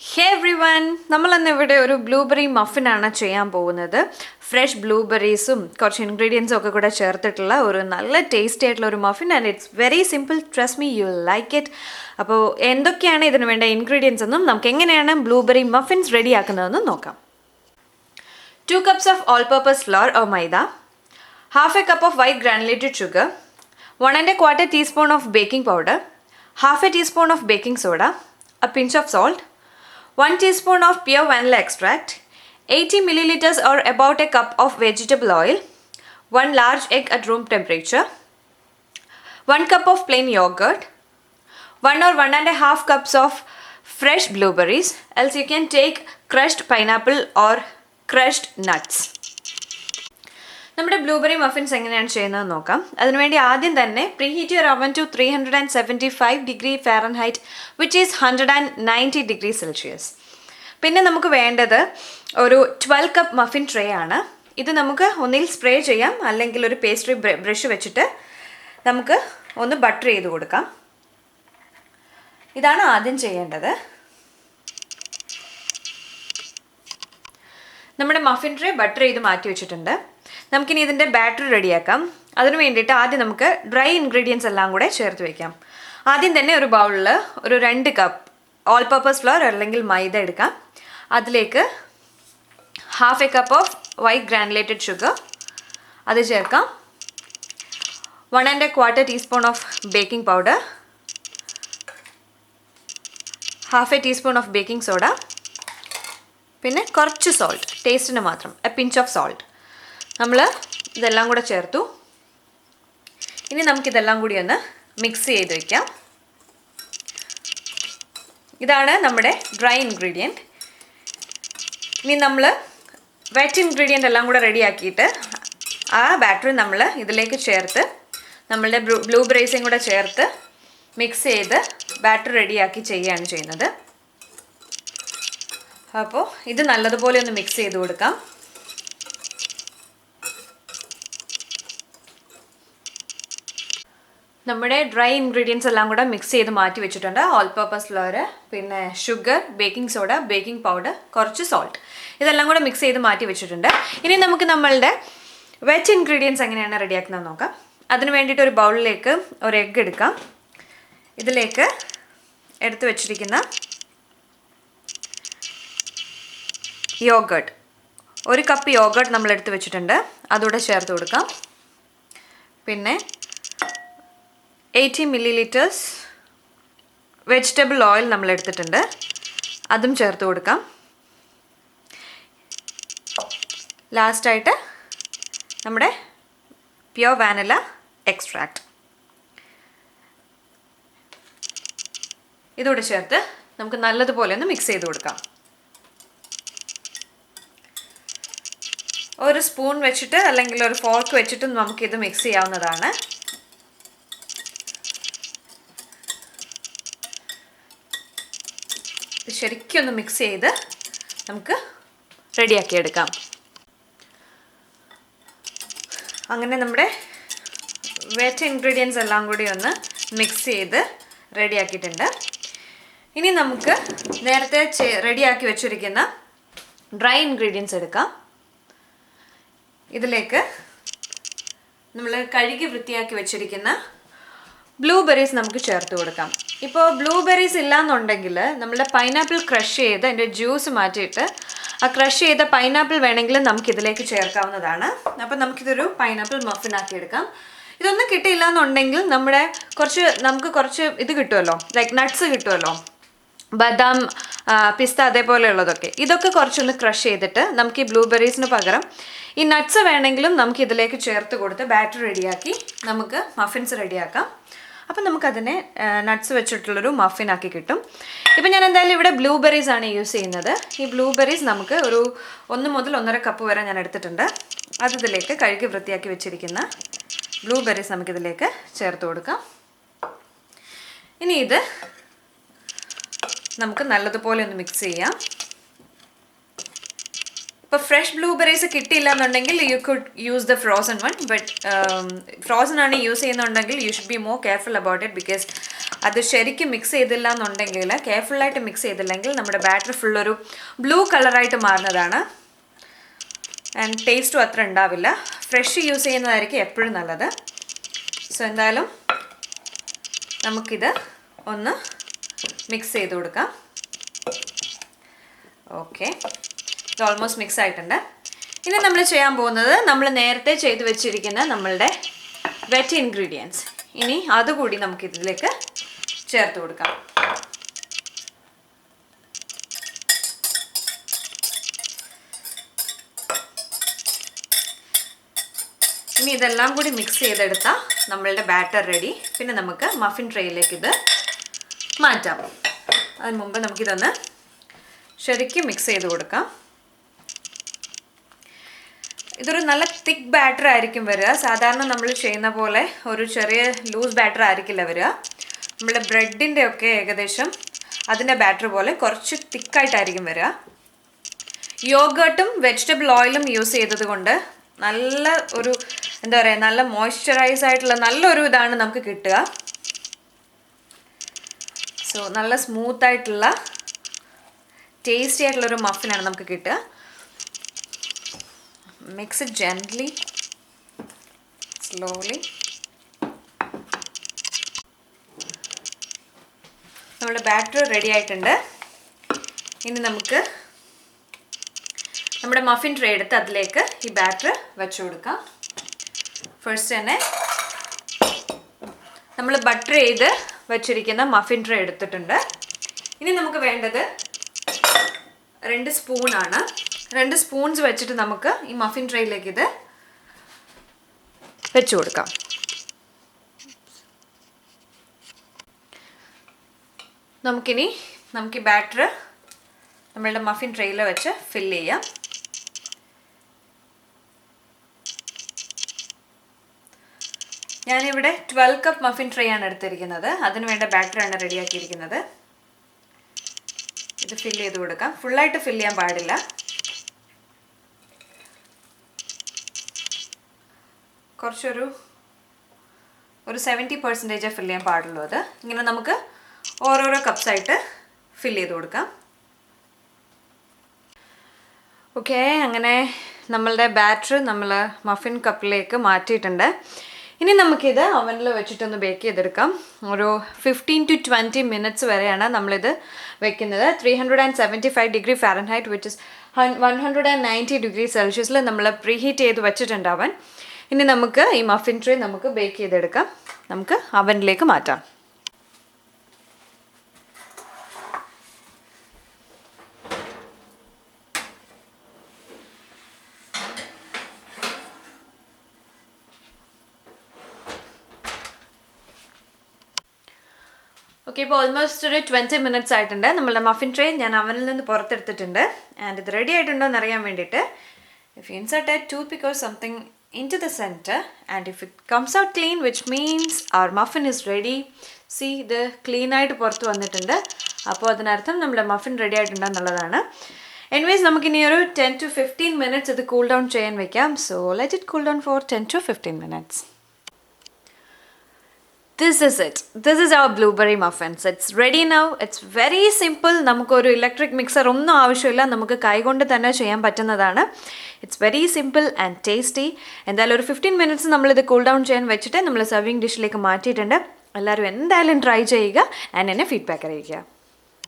ഹേ every one, നമ്മളിന്ന് ഇവിടെ ഒരു ബ്ലൂബെറി മഫിനാണ് ചെയ്യാൻ പോകുന്നത്. ഫ്രഷ് ബ്ലൂബെറീസും കുറച്ച് ഇൻഗ്രീഡിയൻസും ഒക്കെ കൂടെ ചേർത്തിട്ടുള്ള ഒരു നല്ല ടേസ്റ്റി ആയിട്ടുള്ള ഒരു muffin. And it's very simple, trust me, you like it. അപ്പോൾ എന്തൊക്കെയാണ് ഇതിന് വേണ്ട ഇൻഗ്രീഡിയൻസ് എന്നും നമുക്ക് എങ്ങനെയാണ് ബ്ലൂബെറി മഫിൻസ് റെഡിയാക്കുന്നതെന്നും നോക്കാം. 2 cups of all-purpose flour or maida, half a cup of white granulated sugar, 1¼ teaspoon of baking powder, half a teaspoon of baking soda, a pinch of salt, 1 teaspoon of pure vanilla extract, 80 milliliters or about a cup of vegetable oil, 1 large egg at room temperature, 1 cup of plain yogurt, 1 or 1½ cups of fresh blueberries, else you can take crushed pineapple or crushed nuts. നമ്മുടെ blueberry muffins എങ്ങനെയാണ് ചെയ്യുന്നതെന്ന് നോക്കാം. അതിനുവേണ്ടി ആദ്യം തന്നെ preheat your oven to 375 degree Fahrenheit which is 190 degree Celsius. പിന്നെ നമുക്ക് വേണ്ടത് ഒരു 12 കപ്പ് മഫിൻ ട്രേ ആണ്. ഇത് നമുക്ക് ഒന്നിൽ സ്പ്രേ ചെയ്യാം, അല്ലെങ്കിൽ ഒരു പേസ്ട്രി ബ്രഷ് വെച്ചിട്ട് നമുക്ക് ഒന്ന് ബട്ടർ ചെയ്ത് കൊടുക്കാം. ഇതാണ് ആദ്യം ചെയ്യേണ്ടത്. നമ്മുടെ മഫിൻ ട്രേ ബട്ടർ ചെയ്ത് മാറ്റി വെച്ചിട്ടുണ്ട്. നമുക്കിനി ഇതിൻ്റെ ബാറ്ററി റെഡിയാക്കാം. അതിന് വേണ്ടിയിട്ട് ആദ്യം നമുക്ക് ഡ്രൈ ഇൻഗ്രീഡിയൻസ് എല്ലാം കൂടെ ചേർത്ത് വയ്ക്കാം. ആദ്യം തന്നെ ഒരു ബൗളിൽ ഒരു 2 കപ്പ് ഓൾ പർപ്പസ് ഫ്ലോർ അല്ലെങ്കിൽ മൈദ എടുക്കാം. അതിലേക്ക് ½ cup of white granulated sugar അത് ചേർക്കാം. 1¼ teaspoon of baking powder, ½ teaspoon of baking soda, പിന്നെ കുറച്ച് സോൾട്ട്, ടേസ്റ്റിന് മാത്രം, എ പിഞ്ച് ഓഫ് സോൾട്ട്. നമ്മൾ ഇതെല്ലാം കൂടെ ചേർത്തു. ഇനി നമുക്കിതെല്ലാം കൂടി ഒന്ന് മിക്സ് ചെയ്ത് വയ്ക്കാം. ഇതാണ് നമ്മുടെ ഡ്രൈ ഇൻഗ്രീഡിയൻറ്റ്. ഇനി നമ്മൾ വെറ്റ് ഇൻഗ്രീഡിയൻ്റ് എല്ലാം കൂടെ റെഡിയാക്കിയിട്ട് ആ ബാറ്ററി നമ്മൾ ഇതിലേക്ക് ചേർത്ത് നമ്മളുടെ ബ്ലൂബെറീസും കൂടെ ചേർത്ത് മിക്സ് ചെയ്ത് ബാറ്ററി റെഡിയാക്കി ചെയ്യുകയാണ് ചെയ്യുന്നത്. അപ്പോൾ ഇത് നല്ലതുപോലെ ഒന്ന് മിക്സ് ചെയ്ത് കൊടുക്കാം. നമ്മുടെ ഡ്രൈ ഇൻഗ്രീഡിയൻസ് എല്ലാം കൂടെ മിക്സ് ചെയ്ത് മാറ്റി വെച്ചിട്ടുണ്ട്. ഓൾ പർപ്പസ് ഫ്ലോർ, പിന്നെ sugar, baking soda, baking powder, കുറച്ച് സോൾട്ട്, ഇതെല്ലാം കൂടെ മിക്സ് ചെയ്ത് മാറ്റി വെച്ചിട്ടുണ്ട്. ഇനി നമുക്ക് നമ്മളുടെ വെറ്റ് ഇൻഗ്രീഡിയൻസ് എങ്ങനെയാണ് റെഡിയാക്കുന്നത് നോക്കാം. അതിന് വേണ്ടിയിട്ട് ഒരു ബൗളിലേക്ക് ഒരു എഗ്ഗ് എടുക്കാം. ഇതിലേക്ക് എടുത്ത് വെച്ചിരിക്കുന്ന യോഗേർട്ട്, 1 കപ്പ് യോഗേർട്ട് നമ്മൾ എടുത്ത് വെച്ചിട്ടുണ്ട്, അതുകൂടെ ചേർത്ത് കൊടുക്കാം. പിന്നെ 80 milliliters വെജിറ്റബിൾ ഓയിൽ നമ്മൾ എടുത്തിട്ടുണ്ട്, അതും ചേർത്ത് കൊടുക്കാം. ലാസ്റ്റായിട്ട് നമ്മുടെ പ്യുവർ വാനില എക്സ്ട്രാക്റ്റ് ഇതോടെ ചേർത്ത് നമുക്ക് നല്ലതുപോലെ ഒന്ന് മിക്സ് ചെയ്ത് കൊടുക്കാം. ഒരു സ്പൂൺ വെച്ചിട്ട് അല്ലെങ്കിൽ ഒരു ഫോർക്ക് വെച്ചിട്ടും നമുക്കിത് മിക്സ് ചെയ്യാവുന്നതാണ്. ശരിക്കും ഒന്ന് മിക്സ് ചെയ്ത് നമുക്ക് റെഡിയാക്കി എടുക്കാം. അങ്ങനെ നമ്മുടെ വെറ്റ് ഇൻഗ്രീഡിയൻസ് എല്ലാം കൂടി ഒന്ന് മിക്സ് ചെയ്ത് റെഡിയാക്കിയിട്ടുണ്ട്. ഇനി നമുക്ക് നേരത്തെ റെഡിയാക്കി വെച്ചിരിക്കുന്ന ഡ്രൈ ഇൻഗ്രീഡിയൻസ് എടുക്കാം. ഇതിലേക്ക് നമ്മൾ കഴുകി വൃത്തിയാക്കി വെച്ചിരിക്കുന്ന ബ്ലൂബെറീസ് നമുക്ക് ചേർത്ത് കൊടുക്കാം. ഇപ്പോൾ ബ്ലൂബെറീസ് ഇല്ലയെന്നുണ്ടെങ്കിൽ നമ്മുടെ പൈനാപ്പിൾ ക്രഷ് ചെയ്ത് അതിൻ്റെ ജ്യൂസ് മാറ്റിയിട്ട് ആ ക്രഷ് ചെയ്ത പൈനാപ്പിൾ വേണമെങ്കിൽ നമുക്കിതിലേക്ക് ചേർക്കാവുന്നതാണ്. അപ്പോൾ നമുക്കിതൊരു പൈനാപ്പിൾ മഫിനാക്കി എടുക്കാം. ഇതൊന്നും കിട്ടിയില്ല എന്നുണ്ടെങ്കിൽ നമുക്ക് കുറച്ച് ഇത് കിട്ടുമല്ലോ, ലൈക്ക് നട്ട്സ് കിട്ടുമല്ലോ, ബദാം, പിസ്ത, അതേപോലെയുള്ളതൊക്കെ. ഇതൊക്കെ കുറച്ചൊന്ന് ക്രഷ് ചെയ്തിട്ട് നമുക്ക് ഈ ബ്ലൂബെറീസിന് പകരം ഈ നട്ട്സ് വേണമെങ്കിലും നമുക്ക് ഇതിലേക്ക് ചേർത്ത് കൊടുത്ത് ബാറ്റർ റെഡിയാക്കി നമുക്ക് മഫിൻസ് റെഡിയാക്കാം. അപ്പം നമുക്കതിനെ നട്ട്സ് വെച്ചിട്ടുള്ളൊരു മഫിനാക്കി കിട്ടും. ഇപ്പം ഞാൻ എന്തായാലും ഇവിടെ ബ്ലൂബെറീസ് ആണ് യൂസ് ചെയ്യുന്നത്. ഈ ബ്ലൂബെറീസ് നമുക്ക് ഒരു 1 മുതൽ 1½ കപ്പ് വരെ ഞാൻ എടുത്തിട്ടുണ്ട്. അതിലേക്ക് കഴുകി വൃത്തിയാക്കി വെച്ചിരിക്കുന്ന ബ്ലൂബെറീസ് നമുക്കിതിലേക്ക് ചേർത്ത് കൊടുക്കാം. ഇനി ഇത് നമുക്ക് നല്ലതുപോലെ ഒന്ന് മിക്സ് ചെയ്യാം. ഇപ്പോൾ ഫ്രഷ് ബ്ലൂബെറീസ് കിട്ടിയില്ല എന്നുണ്ടെങ്കിൽ you could use the frozen one, but frozen ആണ് യൂസ് ചെയ്യുന്നുണ്ടെങ്കിൽ you should be more careful about it, because അത് ശരിക്കും മിക്സ് ചെയ്തില്ല എന്നുണ്ടെങ്കിൽ, കെയർഫുള്ളായിട്ട് മിക്സ് ചെയ്തില്ലെങ്കിൽ നമ്മുടെ ബാറ്റർ ഫുള്ളൊരു ബ്ലൂ കളറായിട്ട് മാറുന്നതാണ്. ആൻഡ് ടേസ്റ്റും അത്ര ഉണ്ടാവില്ല. ഫ്രഷ് യൂസ് ചെയ്യുന്നതായിരിക്കും എപ്പോഴും നല്ലത്. സോ എന്തായാലും നമുക്കിത് ഒന്ന് മിക്സ് ചെയ്ത് കൊടുക്കാം. ഓക്കെ, ഇത് ഓൾമോസ്റ്റ് മിക്സ് ആയിട്ടുണ്ട്. ഇനി നമ്മൾ ചെയ്യാൻ പോകുന്നത് നമ്മൾ നേരത്തെ ചെയ്ത് വെച്ചിരിക്കുന്ന നമ്മളുടെ വെറ്റ് ഇൻഗ്രീഡിയൻസ്. ഇനി അതുകൂടി നമുക്കിതിലേക്ക് ചേർത്ത് കൊടുക്കാം. ഇനി ഇതെല്ലാം കൂടി മിക്സ് ചെയ്തെടുത്താൽ നമ്മളുടെ ബാറ്റർ റെഡി. പിന്നെ നമുക്ക് മഫിൻ ട്രേയിലേക്ക് ഇത് മാറ്റാം. അതിന് മുമ്പ് നമുക്കിതൊന്ന് ശരിക്കും മിക്സ് ചെയ്ത് കൊടുക്കാം. ഇതൊരു നല്ല തിക്ക് ബാറ്റർ ആയിരിക്കും വരിക. സാധാരണ നമ്മൾ ചെയ്യുന്ന പോലെ ഒരു ചെറിയ ലൂസ് ബാറ്റർ ആയിരിക്കില്ല വരിക. നമ്മുടെ ബ്രെഡിൻ്റെ ഒക്കെ ഏകദേശം അതിൻ്റെ ബാറ്റർ പോലെ കുറച്ച് തിക്കായിട്ടായിരിക്കും വരിക. യോഗർട്ടും വെജിറ്റബിൾ ഓയിലും യൂസ് ചെയ്തത് കൊണ്ട് നല്ല ഒരു എന്താ പറയുക, നല്ല മോയ്സ്ചറൈസ് ആയിട്ടുള്ള നല്ലൊരു ഇതാണ് നമുക്ക് കിട്ടുക. സോ നല്ല സ്മൂത്തായിട്ടുള്ള ടേസ്റ്റി ആയിട്ടുള്ളൊരു മഫിനാണ് നമുക്ക് കിട്ടുക. Mix it gently, slowly. നമ്മുടെ ബാറ്റർ റെഡി ആയിട്ടുണ്ട്. ഇനി നമുക്ക് നമ്മുടെ മഫിൻ ട്രേ എടുത്ത് അതിലേക്ക് ഈ ബാറ്റർ വെച്ച് കൊടുക്കാം. ഫസ്റ്റ് തന്നെ നമ്മൾ ബട്ടർ ചെയ്ത് വെച്ചിരിക്കുന്ന മഫിൻ ട്രേ എടുത്തിട്ടുണ്ട്. ഇനി നമുക്ക് വേണ്ടത് 2 സ്പൂണാണ്. 2 സ്പൂൺസ് വെച്ചിട്ട് നമുക്ക് ഈ മഫിൻ ട്രേയിലേക്ക് ഇത് വെച്ച് കൊടുക്കാം. നമുക്ക് ഈ ബാറ്റർ നമ്മളുടെ മഫിൻ ട്രേയിൽ വെച്ച് ഫില്ല് ചെയ്യാം. ഞാനിവിടെ 12 കപ്പ് മഫിൻ ട്രേ ആണ് എടുത്തിരിക്കുന്നത്. അതിന് വേണ്ട ബാറ്ററാണ് റെഡിയാക്കിയിരിക്കുന്നത്. ഇത് ഫില്ല് ചെയ്ത് കൊടുക്കാം. ഫുള്ളായിട്ട് ഫില്ല് ചെയ്യാൻ പാടില്ല. കുറച്ചൊരു 70% ഫില്ല് ചെയ്യാൻ പാടുള്ളൂ. അത് ഇങ്ങനെ നമുക്ക് ഓരോരോ കപ്സായിട്ട് ഫില്ല് ചെയ്ത് കൊടുക്കാം. ഓക്കെ, അങ്ങനെ നമ്മളുടെ ബാറ്റർ നമ്മൾ മഫിൻ കപ്പിലേക്ക് മാറ്റിയിട്ടുണ്ട്. ഇനി നമുക്കിത് അവനിൽ വെച്ചിട്ടൊന്ന് ബേക്ക് ചെയ്തെടുക്കാം. ഒരു 15 to 20 മിനിറ്റ്സ് വരെയാണ് നമ്മളിത് വെക്കുന്നത്. 375 degree Fahrenheit which is 190 degree സെൽഷ്യസിൽ നമ്മൾ പ്രീഹീറ്റ് ചെയ്ത് വെച്ചിട്ടുണ്ട് അവൻ. ഇനി നമുക്ക് ഈ മഫിൻ ട്രേ നമുക്ക് ബേക്ക് ചെയ്തെടുക്കാം. നമുക്ക് അവനിലേക്ക് മാറ്റാം. ഓക്കെ, ഇപ്പോൾ ഓൾമോസ്റ്റ് ഒരു 20 മിനിറ്റ്സ് ആയിട്ടുണ്ട്. നമ്മളുടെ മഫിൻ ട്രേ ഞാൻ അവനിൽ നിന്ന് പുറത്തെടുത്തിട്ടുണ്ട്. ആൻഡ് ഇത് റെഡി ആയിട്ടുണ്ടോ എന്ന് അറിയാൻ വേണ്ടിയിട്ട് if you insert a toothpick or something into the center and if it comes out clean, which means our muffin is ready. See, ഇത് ക്ലീൻ ആയിട്ട് പുറത്ത് വന്നിട്ടുണ്ട്. അപ്പോൾ അതിനർത്ഥം നമ്മുടെ മഫിൻ റെഡി ആയിട്ടുണ്ടെന്നുള്ളതാണ്. എനിവേസ് നമുക്കിനി ഒരു 10 to 15 മിനിറ്റ്സ് ഇത് കൂൾ ഡൗൺ ചെയ്യാൻ വെക്കാം. So let it cool down for 10 to 15 minutes. This is it. This is our blueberry muffins. It's ready now. It's very simple. നമുക്കൊരു ഇലക്ട്രിക് മിക്സർ ഒന്നും ആവശ്യമില്ല. നമുക്ക് കൈകൊണ്ട് തന്നെ ചെയ്യാൻ പറ്റുന്നതാണ്. It's very simple and tasty. എന്തായാലും ഒരു 15 മിനിറ്റ്സ് നമ്മളിത് കൂൾ ഡൗൺ ചെയ്യാൻ വെച്ചിട്ട് നമ്മൾ സർവിങ് ഡിഷിലേക്ക് മാറ്റിയിട്ടുണ്ട്. എല്ലാവരും എന്തായാലും ട്രൈ ചെയ്യുക ആൻഡ് എന്നെ ഫീഡ്ബാക്ക് അറിയിക്കുക.